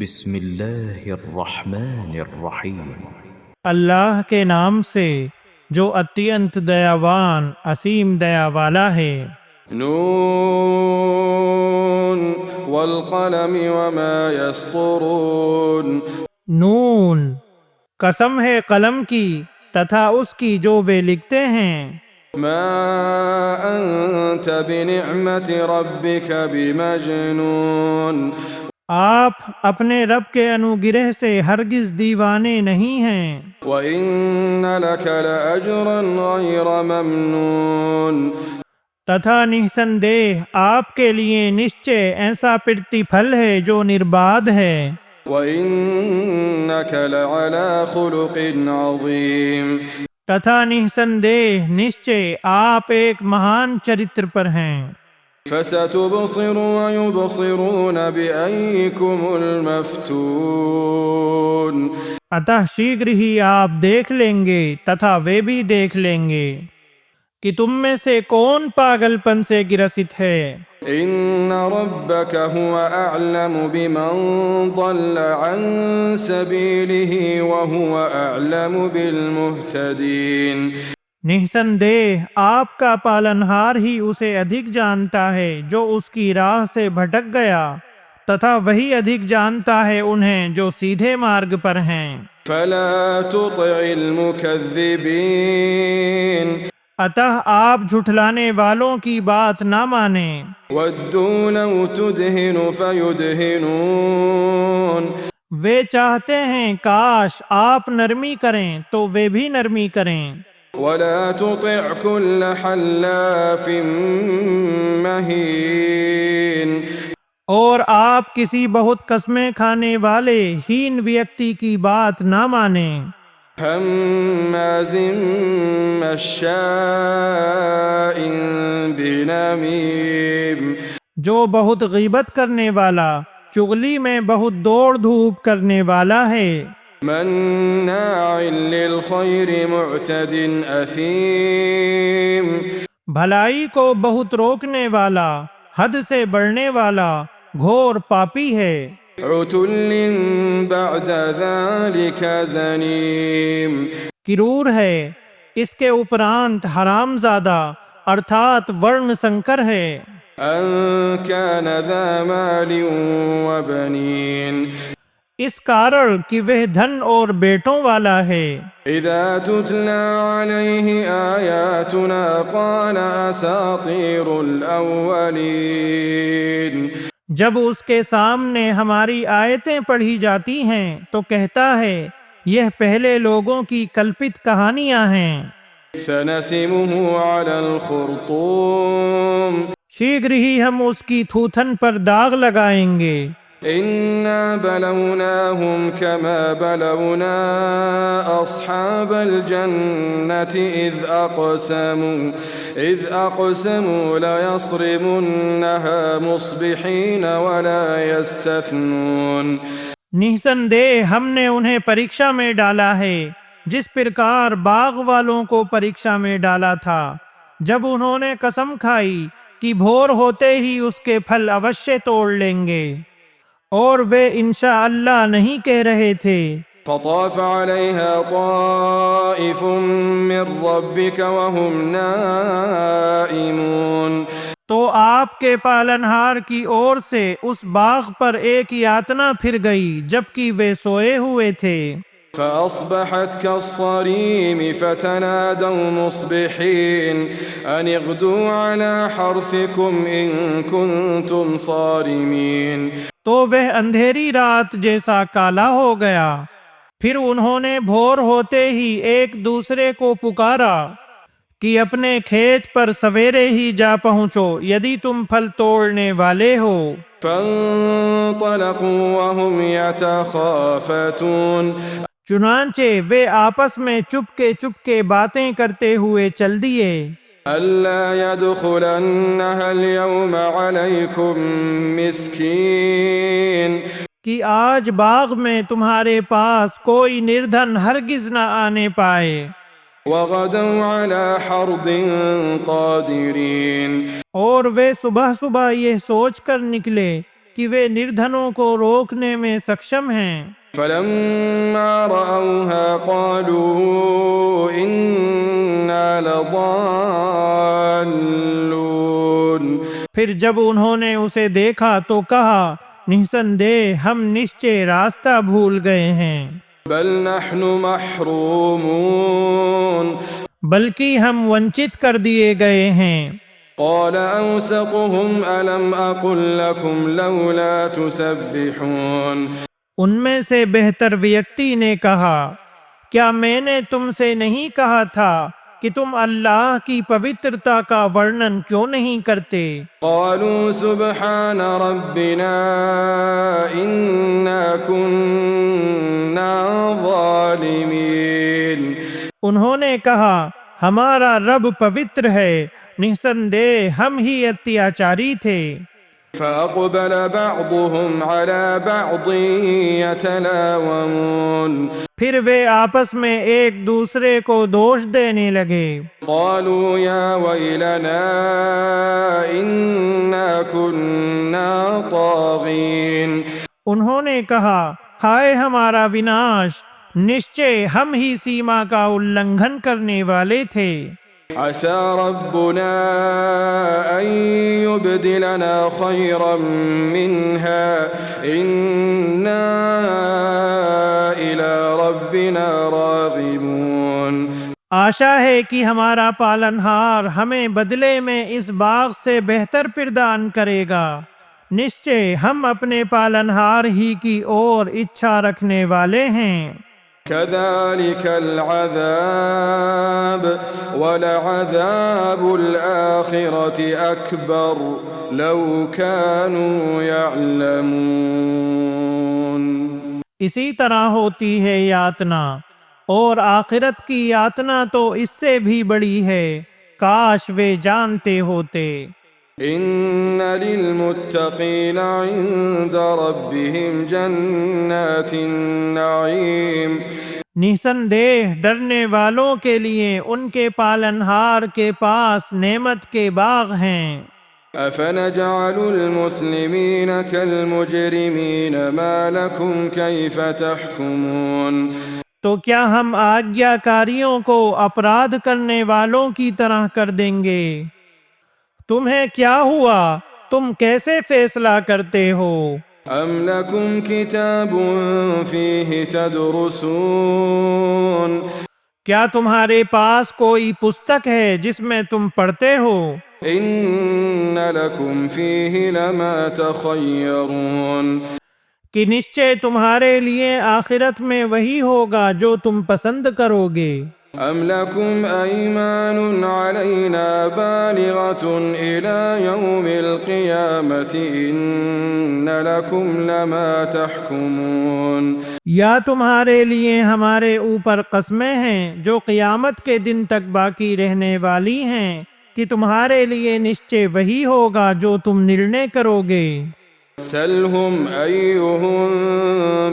بسم اللہ الرحمن الرحیم۔ اللہ کے نام سے جو اتینت دیاوان اسیم دیا والا ہے۔ نون والقلم وما يسطرون۔ نون، قسم ہے قلم کی تتھا اس کی جو وہ لکھتے ہیں۔ ما انت بنعمت ربك بمجنون۔ آپ اپنے رب کے انوگرہ سے ہرگز دیوانے نہیں ہیں۔ وَإِنَّ لَكَ لَأَجْرًا غَيْرَ مَمْنُونٍ۔ تتھا نسندیہ آپ کے لیے نشچے ایسا پرتی پھل ہے جو نرباد ہے۔ وَإِنَّكَ لَعَلَى خُلُقٍ عَظِيمٍ۔ تتھا نسندیہ نشچے آپ ایک مہان چرتر پر ہیں۔ فَسَتُبْصِرُ وَيُبْصِرُونَ بِأَيِّكُمُ الْمَفْتُونُ۔ اتہ شیغر ہی آپ دیکھ لیں گے تتھا وہ بھی دیکھ لیں گے کہ تم میں سے کون پاگل پن سے گرست ہے۔ إِنَّ رَبَّكَ هُوَ أَعْلَمُ بِمَنْ ضَلَّ عَنْ سَبِيلِهِ وَهُوَ أَعْلَمُ بِالْمُهْتَدِينَ۔ نسندیہ آپ کا پالنہار ہی اسے ادھک جانتا ہے جو اس کی راہ سے بھٹک گیا، تتھا وہی ادھک جانتا ہے انہیں جو سیدھے مارگ پر ہیں۔ فَلَا تُطِعِ الْمُكَذِّبِينَ۔ اتہ آپ جھٹلانے والوں کی بات نہ مانیں۔ وَدُّوا لَوْ تُدْهِنُ فَيُدْهِنُونَ۔ وہ چاہتے ہیں کاش آپ نرمی کریں تو وہ بھی نرمی کریں۔ وَلَا تُطِعْ كُلَّ حَلَّافٍ مَّهِينٍ۔ اور آپ کسی بہت قسمیں کھانے والے ہین ویکتی کی بات نہ مانیں۔ ہمازٍ مشاء بنمیم۔ جو بہت غیبت کرنے والا، چغلی میں بہت دوڑ دھوپ کرنے والا ہے۔ مناع للخیر معتد اثیم۔ بھلائی کو بہت روکنے والا، حد سے بڑھنے والا، گھور پاپی ہے۔ عتل بعد ذلك زنیم۔ کرور ہے، اس کے اپرانت حرام زادہ ارتھات ورن سنکر ہے۔ ان كان ذا مال وبنین۔ اس کارڑ کہ وہ دھن اور بیٹوں والا ہے۔ اذا تتلى عليه آیاتنا قال اساطیر الاولین۔ جب اس کے سامنے ہماری آیتیں پڑھی جاتی ہیں تو کہتا ہے یہ پہلے لوگوں کی کلپت کہانیاں ہیں۔ سنسمه على الخرطوم۔ شیغر ہی ہم اس کی تھوتھن پر داغ لگائیں گے۔ إنا بلوناهم كما بلونا أصحاب الجنة إذ أقسموا ليصرمنها مصبحين ولا يستثنون۔ نسندیہ ہم نے انہیں پریکشا میں ڈالا ہے جس پرکار باغ والوں کو پریکشا میں ڈالا تھا جب انہوں نے قسم کھائی کہ بھور ہوتے ہی اس کے پھل اوشے توڑ لیں گے، اور وہ انشاءاللہ نہیں کہہ رہے تھے۔ فطاف عليها طائف من ربك وهم نائمون۔ تو آپ کے پالنہار کی اور سے اس باغ پر ایک یاتنا پھر گئی جبکہ وہ سوئے ہوئے تھے۔ فأصبحت كالصريم فتنادوا مصبحين أن اغدوا على حرثكم إن كنتم صارمين۔ تو وہ اندھیری رات جیسا کالا ہو گیا، پھر انہوں نے بھور ہوتے ہی ایک دوسرے کو پکارا کہ اپنے کھیت پر سویرے ہی جا پہنچو یدی تم پھل توڑنے والے ہو۔ فانطلقوا وهم يتخافتون۔ چنانچہ وہ آپس میں چپ کے باتیں کرتے ہوئے چل دیے۔ ألا يدخلنها اليوم عليكم مسكين۔ کہ آج باغ میں تمہارے پاس کوئی نردھن ہرگز نہ آنے پائے۔ وغدوا على حرد قادرين۔ اور وہ صبح صبح یہ سوچ کر نکلے کہ کہ وہ نردھنوں کو روکنے میں سکشم ہیں۔ فلما رأوها قالوا إنا لضالون۔ پھر جب انہوں نے اسے دیکھا تو کہا نسندے ہم نشچے راستہ بھول گئے ہیں، بل نحن محرومون۔ بلکہ ہم ونچت کر دیے گئے ہیں۔ قال أوسطهم ألم أقل لكم لولا تسبحون۔ ان میں سے بہتر ویکتی نے کہا کیا میں نے تم سے نہیں کہا تھا کہ تم اللہ کی پوترتا کا ورنن کیوں نہیں کرتے؟ قالوا سبحان ربنا إنا كنا ظالمين۔ انہوں نے کہا ہمارا رب پوتر ہے، نسندے ہم ہی اتیاچاری تھے۔ فأقبل بعضهم على بعض يتلاومون۔ پھر وہ آپس میں ایک دوسرے کو دوش دینے لگے۔ قالوا يا ويلنا إنا كنا طاغين۔ انہوں نے کہا ہائے ہمارا وناش، نشچے ہم ہی سیما کا النگھن کرنے والے تھے۔ عسى ربنا أن يبدلنا خيرا منها إنا إلى ربنا راغبون۔ آشا ہے کہ ہمارا پالنہار ہمیں بدلے میں اس باغ سے بہتر پردان کرے گا، نشچے ہم اپنے پالنہار ہی کی اور اچھا رکھنے والے ہیں۔ كذلك العذاب ولعذاب الآخرة أكبر لو كانوا يعلمون۔ اسی طرح ہوتی ہے یاتنا، اور آخرت کی یاتنا تو اس سے بھی بڑی ہے، کاش وہ جانتے ہوتے۔ إن للمتقين عند ربهم جنات النعيم۔ نسندے ڈرنے والوں کے لیے ان کے پالنہار کے پاس نعمت کے باغ ہیں۔ أفنجعل المسلمين كالمجرمين ما لكم كيف تحكمون۔ تو کیا ہم آگیاکاریوں کو اپرادھ کرنے والوں کی طرح کر دیں گے؟ تمہیں کیا ہوا؟ تم کیسے فیصلہ کرتے ہو؟ أم لكم كتاب فيه تدرسون۔ کیا تمہارے پاس کوئی پستک ہے جس میں تم پڑھتے ہو؟ إن لكم فيه لما تخيرون۔ کہ نشچے تمہارے لیے آخرت میں وہی ہوگا جو تم پسند کرو گے۔ أم لكم أيمان علينا بالغة إلى يوم القيامة إن لكم لما تحكمون۔ یا تمہارے لیے ہمارے اوپر قسمیں ہیں جو قیامت کے دن تک باقی رہنے والی ہیں کہ تمہارے لیے نشچے وہی ہوگا جو تم نرنے کرو گے۔ سلهم أيهم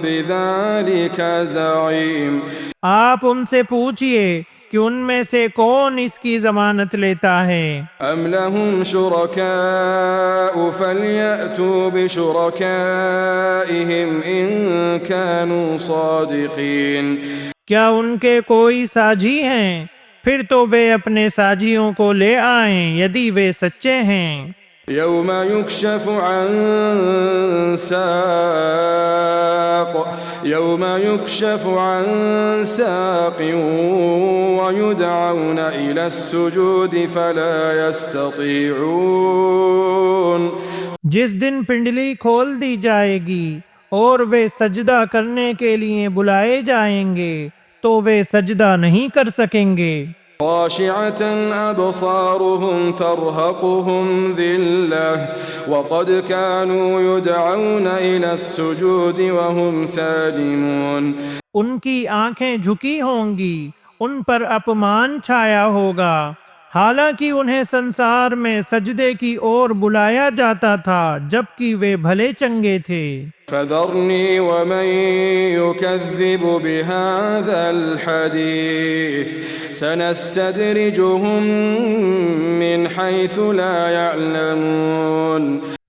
بذلك زعيم۔ آپ ان سے پوچھئے کہ ان میں سے کون اس کی ضمانت لیتا ہے۔ أم لهم شركاء فليأتوا بشركائهم إن كانوا صادقين۔ کیا ان کے کوئی ساجی ہیں؟ پھر تو وہ اپنے ساجیوں کو لے آئیں یدی وہ سچے ہیں۔ يوم يكشف عن ساق ويدعون إلى السجود فلا يستطيعون۔ جس دن پنڈلی کھول دی جائے گی اور وہ سجدہ کرنے کے لیے بلائے جائیں گے تو وہ سجدہ نہیں کر سکیں گے۔ خاشعة أبصارهم ترهقهم ذلة وقد كانوا يدعون إلى السجود وهم سالمون۔ ان کی آنکھیں جھکی ہوں گی، ان پر اپمان چھایا ہوگا، حالانکہ انہیں سنسار میں سجدے کی اور بلایا جاتا تھا جبکہ وہ بھلے چنگے تھے۔ فذرني ومن يكذب بهذا الحديث سنستدرجهم من حيث لا يعلمون۔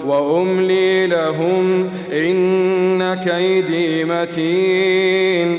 وأملي لهم إن كيدي متين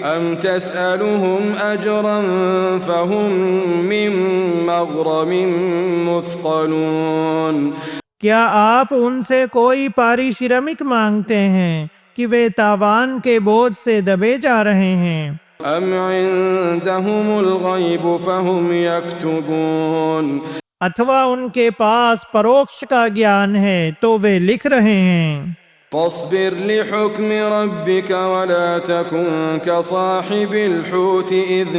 أم تسألهم أجرا فهم من مغرم مثقلون کیا آپ ان سے کوئی پارشرمک مانگتے ہیں کہ وہ تاوان کے بوجھ سے دبے جا رہے ہیں؟ أم عندهم الغيب فهم يكتبون اتھوا ان کے پاس پروکش کا گیان ہے تو وہ لکھ رہے ہیں۔ فاصبر لحكم ربك ولا تكن كصاحب الحوت إذ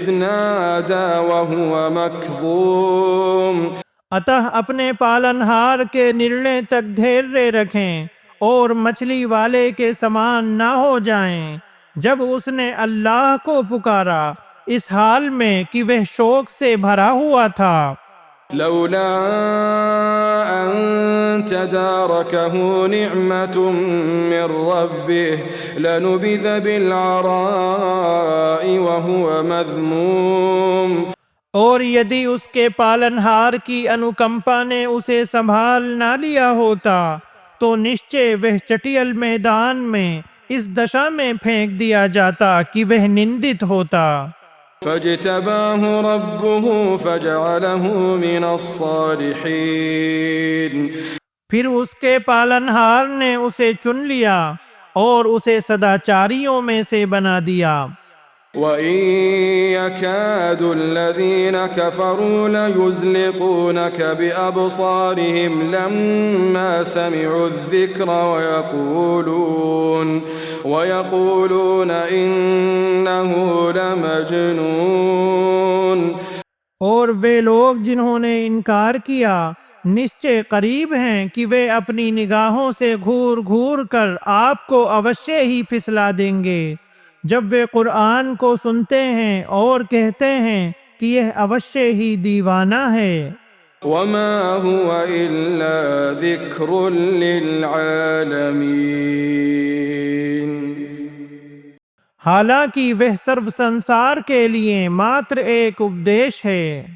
نادى وهو مكظوم اتح اپنے پالنہار کے نرنے تک دھیرے رکھیں اور مچھلی والے کے سمان نہ ہو جائیں جب اس نے اللہ کو پکارا اس حال میں کہ وہ شوق سے بھرا ہوا تھا۔ لولا أن تداركه نعمة من ربه لنبذ بالعراء وهو مذموم اور یدی اس کے پالنہار کی انوکمپا نے اسے سنبھال نہ لیا ہوتا تو نشچے وہ چٹیل میدان میں اس دشا میں پھینک دیا جاتا کہ وہ نندت ہوتا۔ فاجتباه ربه فجعله من الصالحين پھر اس کے پالنہار نے اسے چن لیا اور اسے سداچاریوں میں سے بنا دیا۔ وَإِن يَكَادُ الَّذِينَ كَفَرُوا لَيُزْلِقُونَكَ بِأَبْصَارِهِمْ لَمَّا سَمِعُوا الذِّكْرَ وَيَقُولُونَ إِنَّهُ لَمَجْنُونَ اور وہ لوگ جنہوں نے انکار کیا نشچے قریب ہیں کہ وہ اپنی نگاہوں سے گھور گھور کر آپ کو اوشے ہی پھسلا دیں گے جب وہ قرآن کو سنتے ہیں اور کہتے ہیں کہ یہ اوشے ہی دیوانہ ہے۔ وَمَا هُوَ إِلَّا ذِكْرٌ لِّلْعَالَمِينَ حالانکہ وہ سرو سنسار کے لیے ماتر ایک اپدیش ہے۔